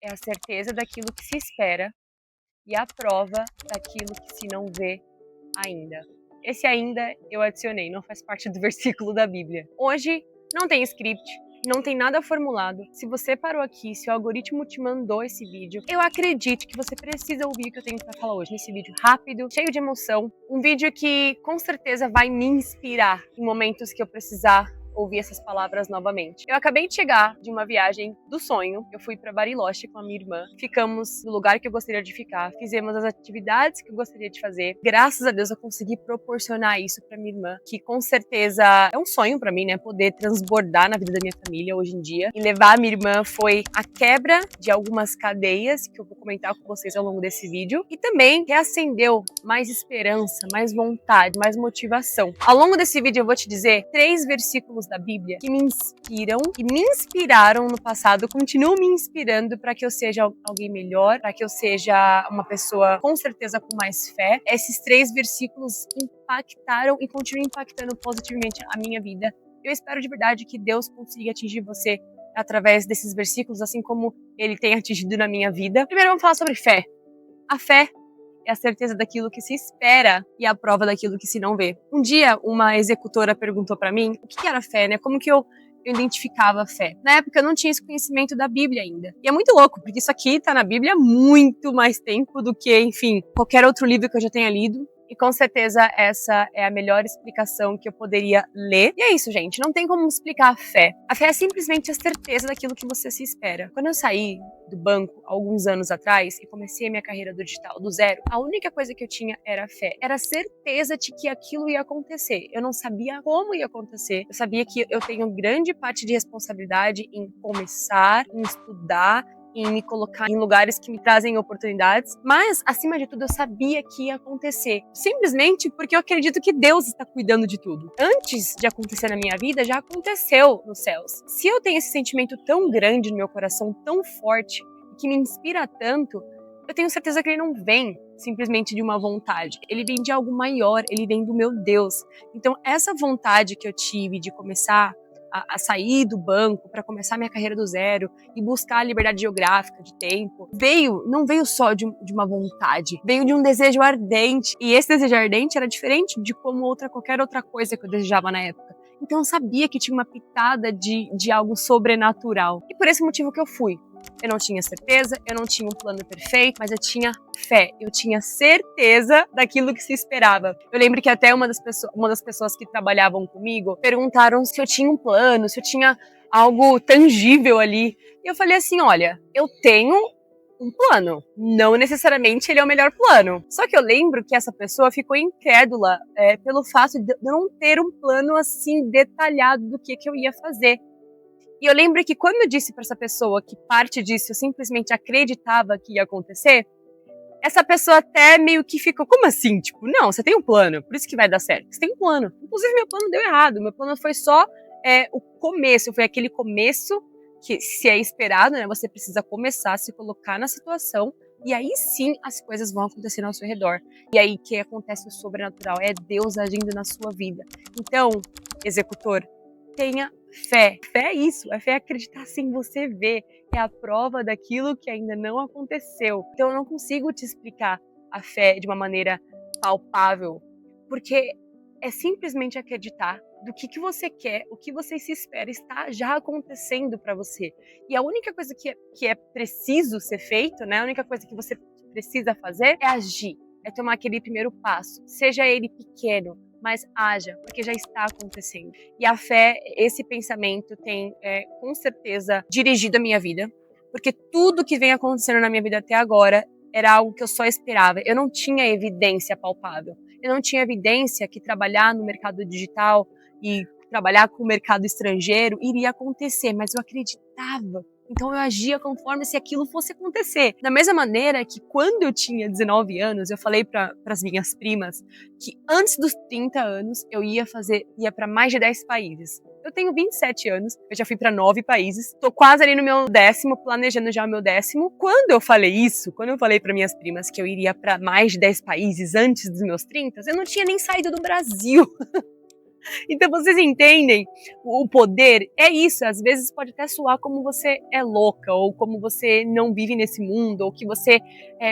é a certeza daquilo que se espera e a prova daquilo que se não vê ainda. Esse ainda eu adicionei, não faz parte do versículo da Bíblia. Hoje não tem script, não tem nada formulado. Se você parou aqui, se o algoritmo te mandou esse vídeo, eu acredito que você precisa ouvir o que eu tenho para falar hoje nesse vídeo rápido, cheio de emoção. Um vídeo que com certeza vai me inspirar em momentos que eu precisar ouvir essas palavras novamente. Eu acabei de chegar de uma viagem do sonho. Eu fui para Bariloche com a minha irmã. Ficamos no lugar que eu gostaria de ficar. Fizemos as atividades que eu gostaria de fazer. Graças a Deus eu consegui proporcionar isso para minha irmã, que com certeza é um sonho para mim, né? Poder transbordar na vida da minha família hoje em dia. E levar a minha irmã foi a quebra de algumas cadeias que eu vou comentar com vocês ao longo desse vídeo. E também reacendeu mais esperança, mais vontade, mais motivação. Ao longo desse vídeo eu vou te dizer 3 versículos da Bíblia que me inspiram e me inspiraram no passado, continuam me inspirando para que eu seja alguém melhor, para que eu seja uma pessoa com certeza com mais fé. Esses 3 versículos impactaram e continuam impactando positivamente a minha vida. Eu espero de verdade que Deus consiga atingir você através desses versículos, assim como Ele tem atingido na minha vida. Primeiro vamos falar sobre fé. A fé é a certeza daquilo que se espera e a prova daquilo que se não vê. Um dia, uma executora perguntou para mim o que era fé, né? Como que eu identificava a fé. Na época eu não tinha esse conhecimento da Bíblia ainda. E é muito louco, porque isso aqui tá na Bíblia há muito mais tempo do que, enfim, qualquer outro livro que eu já tenha lido. E com certeza essa é a melhor explicação que eu poderia ler. E é isso, gente. Não tem como explicar a fé. A fé é simplesmente a certeza daquilo que você se espera. Quando eu saí do banco alguns anos atrás e comecei a minha carreira do digital do zero, a única coisa que eu tinha era a fé. Era a certeza de que aquilo ia acontecer. Eu não sabia como ia acontecer. Eu sabia que eu tenho grande parte de responsabilidade em começar, em estudar, em me colocar em lugares que me trazem oportunidades, mas, acima de tudo, eu sabia que ia acontecer. Simplesmente porque eu acredito que Deus está cuidando de tudo. Antes de acontecer na minha vida, já aconteceu nos céus. Se eu tenho esse sentimento tão grande no meu coração, tão forte, que me inspira tanto, eu tenho certeza que ele não vem simplesmente de uma vontade. Ele vem de algo maior, ele vem do meu Deus. Então, essa vontade que eu tive de começar a sair do banco para começar minha carreira do zero e buscar a liberdade geográfica de tempo, não veio só de uma vontade, veio de um desejo ardente. E esse desejo ardente era diferente de qualquer outra coisa que eu desejava na época. Então eu sabia que tinha uma pitada de algo sobrenatural. E por esse motivo que eu fui. Eu não tinha certeza, eu não tinha um plano perfeito, mas eu tinha fé, eu tinha certeza daquilo que se esperava. Eu lembro que até uma das pessoas que trabalhavam comigo perguntaram se eu tinha um plano, se eu tinha algo tangível ali. E eu falei assim, olha, eu tenho um plano, não necessariamente ele é o melhor plano. Só que eu lembro que essa pessoa ficou incrédula pelo fato de eu não ter um plano assim detalhado do que eu ia fazer. E eu lembro que quando eu disse para essa pessoa que parte disso eu simplesmente acreditava que ia acontecer, essa pessoa até meio que ficou, como assim? Tipo, não, você tem um plano, por isso que vai dar certo. Você tem um plano. Inclusive, meu plano deu errado. Meu plano foi só o começo, foi aquele começo que se é esperado, né? Você precisa começar a se colocar na situação e aí sim as coisas vão acontecer ao seu redor. E aí que acontece o sobrenatural, é Deus agindo na sua vida. Então, executor, tenha fé. Fé é isso, a fé é acreditar sem você ver, é a prova daquilo que ainda não aconteceu. Então eu não consigo te explicar a fé de uma maneira palpável, porque é simplesmente acreditar do que você quer, o que você se espera está já acontecendo para você. E a única coisa que é preciso ser feito, né? A única coisa que você precisa fazer é agir, é tomar aquele primeiro passo, seja ele pequeno, mas haja, porque já está acontecendo. E a fé, esse pensamento tem com certeza dirigido a minha vida, porque tudo que vem acontecendo na minha vida até agora era algo que eu só esperava. Eu não tinha evidência palpável. Eu não tinha evidência que trabalhar no mercado digital e trabalhar com o mercado estrangeiro iria acontecer, mas eu acreditava. Então eu agia conforme se aquilo fosse acontecer. Da mesma maneira que quando eu tinha 19 anos, eu falei para as minhas primas que antes dos 30 anos eu ia para mais de 10 países. Eu tenho 27 anos, eu já fui para 9 países, tô quase ali no meu 10º, planejando já o meu 10º. Quando eu falei para minhas primas que eu iria para mais de 10 países antes dos meus 30, eu não tinha nem saído do Brasil. Então vocês entendem o poder? É isso, às vezes pode até soar como você é louca, ou como você não vive nesse mundo, ou que você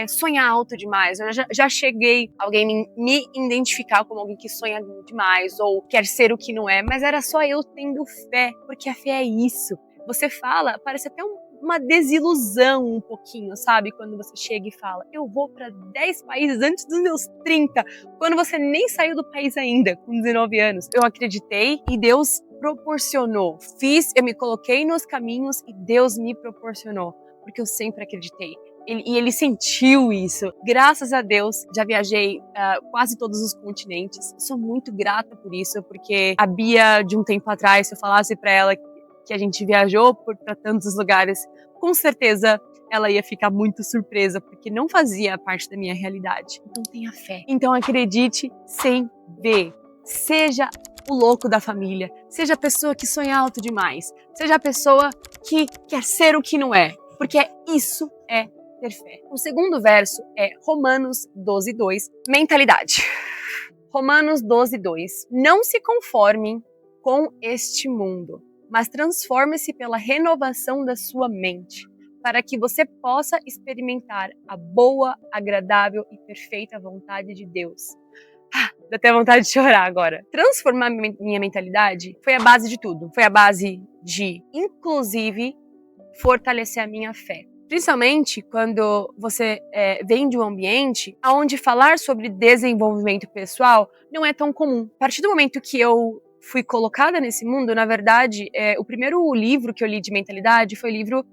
sonha alto demais. Eu já cheguei alguém me identificar como alguém que sonha demais, ou quer ser o que não é, mas era só eu tendo fé, porque a fé é isso. Você fala, parece até uma desilusão um pouquinho, sabe? Quando você chega e fala, eu vou para 10 países antes dos meus 30, quando você nem saiu do país ainda, com 19 anos. Eu acreditei e Deus proporcionou. Eu me coloquei nos caminhos e Deus me proporcionou, porque eu sempre acreditei. Ele sentiu isso. Graças a Deus, já viajei quase todos os continentes. Sou muito grata por isso, porque a Bia, de um tempo atrás, se eu falasse para ela que a gente viajou para tantos lugares, com certeza ela ia ficar muito surpresa, porque não fazia parte da minha realidade. Então tenha fé. Então acredite sem ver. Seja o louco da família. Seja a pessoa que sonha alto demais. Seja a pessoa que quer ser o que não é. Porque isso é ter fé. O segundo verso é Romanos 12:2, mentalidade. Romanos 12:2. Não se conformem com este mundo, mas transforme-se pela renovação da sua mente, para que você possa experimentar a boa, agradável e perfeita vontade de Deus. Dá até vontade de chorar agora. Transformar minha mentalidade foi a base de tudo. Foi a base de, inclusive, fortalecer a minha fé. Principalmente quando você vem de um ambiente onde falar sobre desenvolvimento pessoal não é tão comum. A partir do momento que eu fui colocada nesse mundo, na verdade, o primeiro livro que eu li de mentalidade foi o livro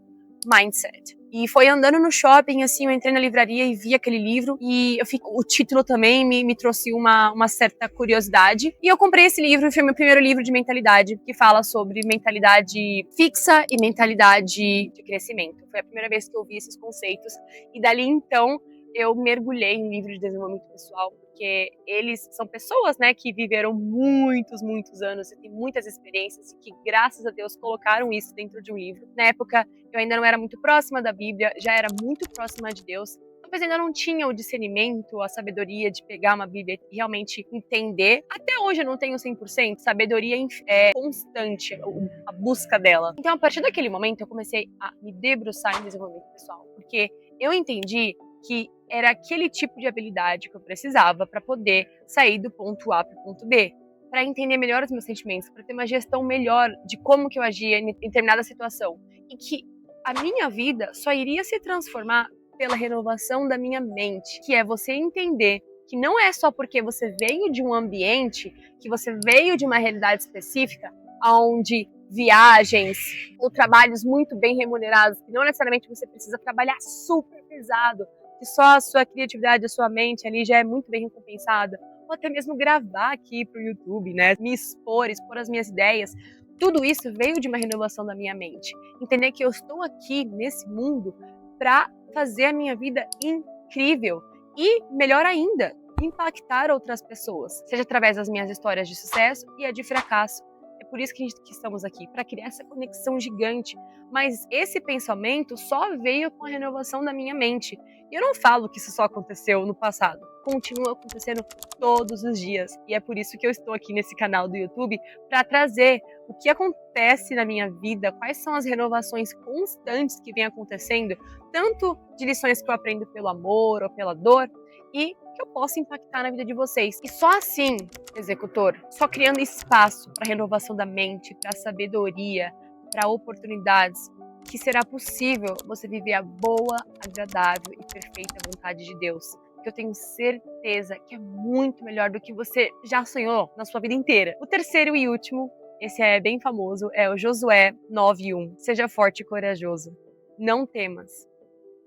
Mindset. E foi andando no shopping, assim, eu entrei na livraria e vi aquele livro e o título também me trouxe uma certa curiosidade. E eu comprei esse livro, foi meu primeiro livro de mentalidade, que fala sobre mentalidade fixa e mentalidade de crescimento. Foi a primeira vez que eu vi esses conceitos. E dali, então, eu mergulhei em livros de desenvolvimento pessoal, porque eles são pessoas, né, que viveram muitos anos e têm muitas experiências e que, graças a Deus, colocaram isso dentro de um livro. Na época, eu ainda não era muito próxima da Bíblia, já era muito próxima de Deus. Talvez ainda não tinha o discernimento, a sabedoria de pegar uma Bíblia e realmente entender. Até hoje eu não tenho 100%. Sabedoria é constante, a busca dela. Então, a partir daquele momento, eu comecei a me debruçar em desenvolvimento pessoal. Porque eu entendi que era aquele tipo de habilidade que eu precisava para poder sair do ponto A para o ponto B, para entender melhor os meus sentimentos, para ter uma gestão melhor de como que eu agia em determinada situação, e que a minha vida só iria se transformar pela renovação da minha mente, que é você entender que não é só porque você veio de um ambiente, que você veio de uma realidade específica, onde viagens ou trabalhos muito bem remunerados, que não necessariamente você precisa trabalhar super pesado, que só a sua criatividade, a sua mente ali já é muito bem recompensada, ou até mesmo gravar aqui pro YouTube, né, me expor as minhas ideias, tudo isso veio de uma renovação da minha mente. Entender que eu estou aqui nesse mundo para fazer a minha vida incrível e, melhor ainda, impactar outras pessoas, seja através das minhas histórias de sucesso e a de fracasso. É por isso que estamos aqui, para criar essa conexão gigante. Mas esse pensamento só veio com a renovação da minha mente. E eu não falo que isso só aconteceu no passado. Continua acontecendo todos os dias. E é por isso que eu estou aqui nesse canal do YouTube, para trazer o que acontece na minha vida, quais são as renovações constantes que vêm acontecendo, tanto de lições que eu aprendo pelo amor ou pela dor, e que eu possa impactar na vida de vocês. E só assim, executor, só criando espaço para renovação da mente, para sabedoria, para oportunidades, que será possível você viver a boa, agradável e perfeita vontade de Deus. Que eu tenho certeza que é muito melhor do que você já sonhou na sua vida inteira. O terceiro e último, esse é bem famoso, é o Josué 9:1. Seja forte e corajoso. Não temas,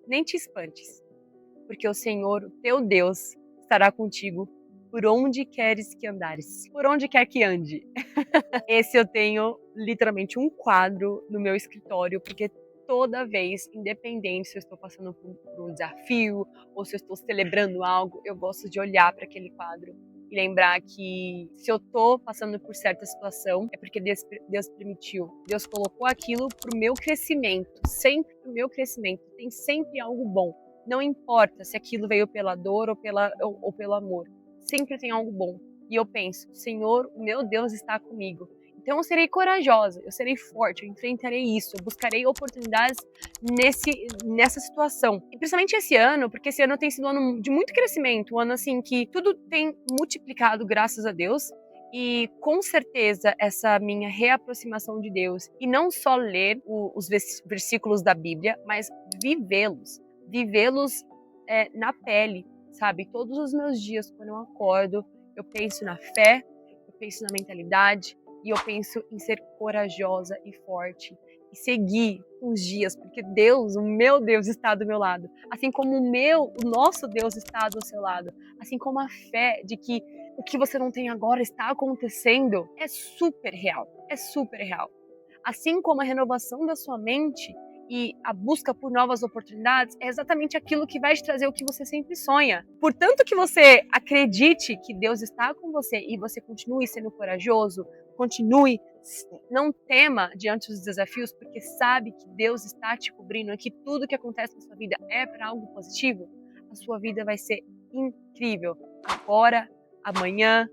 nem te espantes, porque o Senhor, o teu Deus, estará contigo por onde queres que andares. Por onde quer que ande. Esse eu tenho literalmente um quadro no meu escritório, porque toda vez, independente se eu estou passando por um desafio ou se eu estou celebrando algo, eu gosto de olhar para aquele quadro e lembrar que se eu estou passando por certa situação, é porque Deus permitiu. Deus colocou aquilo para o meu crescimento, sempre para o meu crescimento. Tem sempre algo bom. Não importa se aquilo veio pela dor ou pelo amor. Sempre tem algo bom. e eu penso, Senhor, o meu Deus está comigo. Então eu serei corajosa, eu serei forte, eu enfrentarei isso, eu buscarei oportunidades nessa situação. E principalmente esse ano, porque esse ano tem sido um ano de muito crescimento, um ano assim que tudo tem multiplicado, graças a Deus. E com certeza essa minha reaproximação de Deus, e não só ler os versículos da Bíblia, mas vivê-los na pele, sabe? Todos os meus dias, quando eu acordo, eu penso na fé, eu penso na mentalidade, e eu penso em ser corajosa e forte e seguir os dias, porque Deus, o meu Deus, está do meu lado. Assim como o nosso Deus está do seu lado. Assim como a fé de que o que você não tem agora está acontecendo é super real. É super real. Assim como a renovação da sua mente e a busca por novas oportunidades é exatamente aquilo que vai te trazer o que você sempre sonha. Portanto que você acredite que Deus está com você e você continue sendo corajoso, continue, não tema diante dos desafios, porque sabe que Deus está te cobrindo e que tudo que acontece na sua vida é para algo positivo, a sua vida vai ser incrível. Agora, amanhã,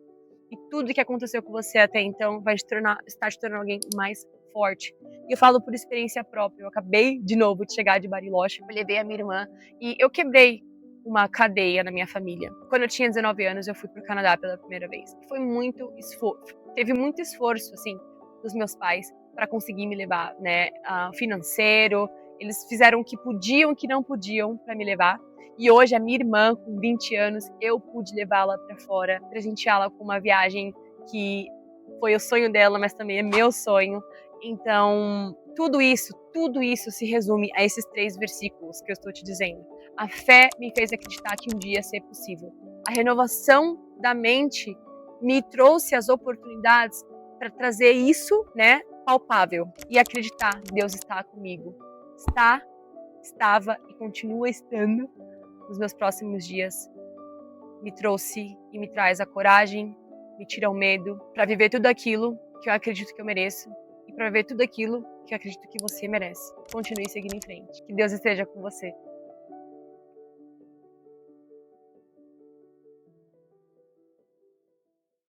e tudo que aconteceu com você até então vai estar te tornando alguém mais forte. E eu falo por experiência própria. Eu acabei de novo de chegar de Bariloche, eu levei a minha irmã e eu quebrei uma cadeia na minha família. Quando eu tinha 19 anos, eu fui para o Canadá pela primeira vez. Foi muito esforço, teve muito esforço assim dos meus pais para conseguir me levar, né, financeiro. Eles fizeram o que podiam, o que não podiam para me levar. E hoje a minha irmã, com 20 anos, eu pude levá-la para fora, presenteá-la com uma viagem que foi o sonho dela, mas também é meu sonho. Então, tudo isso se resume a esses 3 versículos que eu estou te dizendo. A fé me fez acreditar que um dia ia ser possível. A renovação da mente me trouxe as oportunidades para trazer isso, né, palpável e acreditar, Deus está comigo. Estava e continua estando nos meus próximos dias. Me trouxe e me traz a coragem, me tira o medo para viver tudo aquilo que eu acredito que eu mereço e para viver tudo aquilo que eu acredito que você merece. Continue seguindo em frente. Que Deus esteja com você.